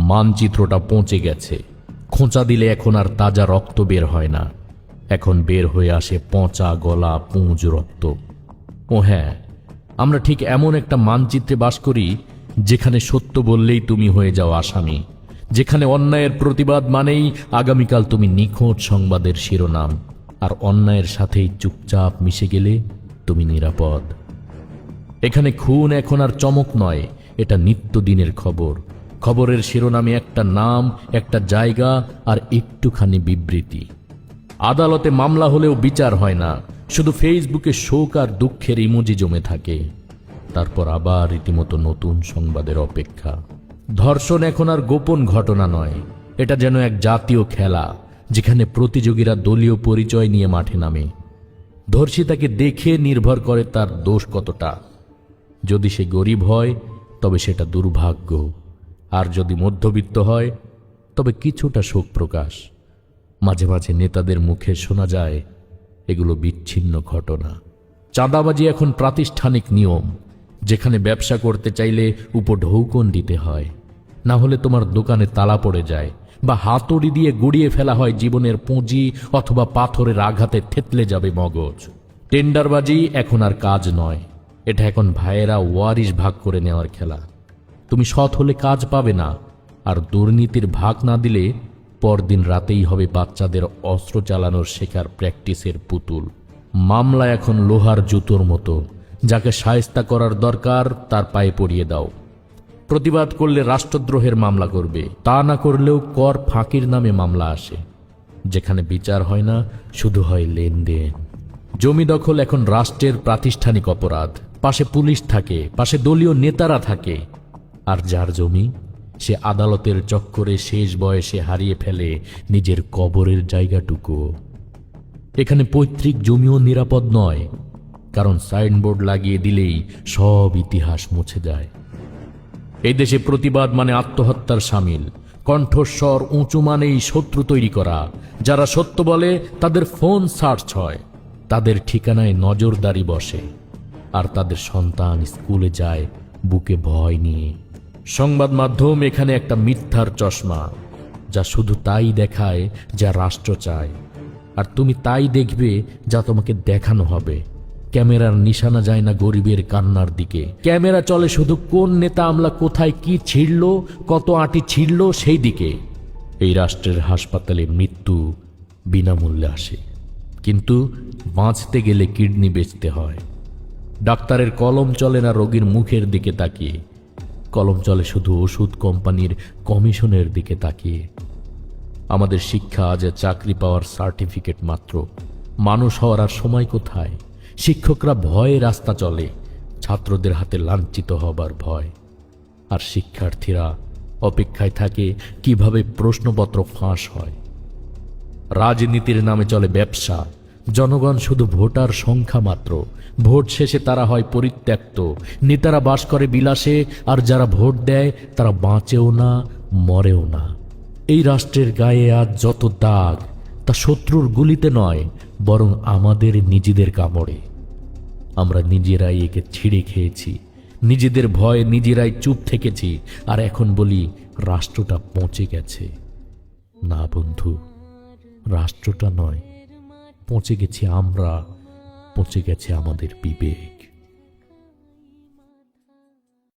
মানচিত্রটা পচে গেছে। খোঁচা দিলে এখন আর তাজা রক্ত বের হয় না, এখন বের হয়ে আসে পচা গলা পুঁজ রক্ত। ও হ্যাঁ, আমরা ঠিক এমন একটা মানচিত্রে বাস করি যেখানে সত্য বললেই তুমি হয়ে যাও আসামি, যেখানে অন্যায়ের প্রতিবাদ মানেই আগামীকাল তুমি নিখোঁজ সংবাদের শিরোনাম, আর অন্যায়ের সাথেই চুপচাপ মিশে গেলে তুমি নিরাপদ। এখানে খুন এখন আর চমক নয়, এটা নিত্যদিনের খবর। খবরের শিরোনামে একটা নাম, একটা জায়গা আর একটুখানি বিবৃতি। আদালতে মামলা হলেও বিচার হয় না, শুধু ফেসবুকে শোক আর দুঃখের ইমোজি জমে থাকে। তারপর আবার রীতিমতো নতুন সংবাদের অপেক্ষা। ধর্ষণ এখন আর গোপন ঘটনা নয়, এটা যেন এক জাতীয় খেলা, যেখানে প্রতিযোগীরা দলীয় পরিচয় নিয়ে মাঠে নামে। ধর্ষিতাকে দেখে নির্ভর করে তার দোষ কতটা। যদি সে গরিব হয় তবে সেটা দুর্ভাগ্য, আর যদি মধ্যবিত্ত হয় তবে কিছুটা শোক প্রকাশ। মাঝে মাঝে নেতাদের মুখে শোনা যায় এগুলো বিচ্ছিন্ন ঘটনা। চাঁদাবাজি এখন প্রাতিষ্ঠানিক নিয়ম, যেখানে ব্যবসা করতে চাইলে উপঢৌকন দিতে হয়, না হলে তোমার দোকানে তালা পড়ে যায়, বা হাতুড়ি দিয়ে গুড়িয়ে ফেলা হয় জীবনের পুঁজি, অথবা পাথরের আঘাতে থেতলে যাবে মগজ। টেন্ডারবাজি এখন আর কাজ নয়, এটা এখন ভাইয়েরা ওয়ারিশ ভাগ করে নেওয়ার খেলা। তুমি সৎ হলে কাজ পাবে না, আর দুর্নীতির ভাগ না দিলে পরদিন রাতেই হবে বাচ্চাদের অস্ত্র চালানোর শেখার প্র্যাকটিসের পুতুল। মামলা এখন লোহার জুতোর মতো, যাকে শায়েস্তা করার দরকার তার পায়ে পড়িয়ে দাও। প্রতিবাদ করলে রাষ্ট্রদ্রোহের মামলা করবে, তা না করলেও কর ফাঁকির নামে মামলা আসে, যেখানে বিচার হয় না, শুধু হয় লেনদেন। জমি দখল এখন রাষ্ট্রের প্রাতিষ্ঠানিক অপরাধ। পাশে পুলিশ থাকে, পাশে দলীয় নেতারা থাকে, আর যার জমি সে আদালতের চক্করে শেষ বয়সে হারিয়ে ফেলে নিজের কবরের জায়গাটুকু। এখানে পৈতৃক জমিও নিরাপদ নয়, কারণ সাইনবোর্ড লাগিয়ে দিলেই সব ইতিহাস মুছে যায়। এই দেশে প্রতিবাদ মানে আত্মহত্যার শামিল, কণ্ঠস্বর উঁচু মানেই শত্রু তৈরি করা। যারা সত্য বলে তাদের ফোন সার্চ হয়, তাদের ঠিকানায় নজরদারি বসে, আর তাদের সন্তান স্কুলে যায় বুকে ভয় নিয়ে। সংবাদ মাধ্যম এখানে একটা মিথ্যার চশমা, যা শুধু তাই দেখায় যা রাষ্ট্র চায়, আর তুমি তাই দেখবে যা তোমাকে দেখানো হবে। ক্যামেরার নিশানা যায় না গরিবের কান্নার দিকে, ক্যামেরা চলে শুধু কোন নেতা আমলা কোথায় কি ছিড়ল, কত আঁটি ছিড়ল সেই দিকে। এই রাষ্ট্রের হাসপাতালে মৃত্যু বিনামূল্যে আসে, কিন্তু বাঁচতে গেলে কিডনি বেচতে হয়। ডাক্তারের কলম চলে না রোগীর মুখের দিকে তাকিয়ে, কলম চলে শুধু ওষুধ কোম্পানির কমিশনের দিকে তাকিয়ে। আমাদের শিক্ষা আজ চাকরি পাওয়ার সার্টিফিকেট মাত্র, মানুষ হওয়ার আর সময় কোথায়। শিক্ষকরা ভয়ে রাস্তা চলে, ছাত্রদের হাতে লাঞ্ছিত হবার ভয়, আর শিক্ষার্থীরা অপেক্ষায় থাকে কিভাবে প্রশ্নপত্র ফাঁস হয়। রাজনীতির নামে চলে ব্যবসা, জনগণ শুধু ভোটার সংখ্যা মাত্র। ভোট শেষে তারা হয় পরিত্যক্ত, নেতারা বাস করে বিলাসে, আর যারা ভোট দেয় তারা বাঁচেও না, মরেও না। এই রাষ্ট্রের গায়ে আজ যত দাগ, তা শত্রুর গুলিতে নয়, বরং আমাদের নিজেদের কামড়ে। আমরা নিজেরাই একে ছিঁড়ে খেয়েছি, নিজেদের ভয়ে নিজেরাই চুপ থেকেছি, আর এখন বলি রাষ্ট্রটা পচে গেছে। না বন্ধু, রাষ্ট্রটা নয়, পচে গেছি আমরা, পচে গেছে আমাদের বিবেক।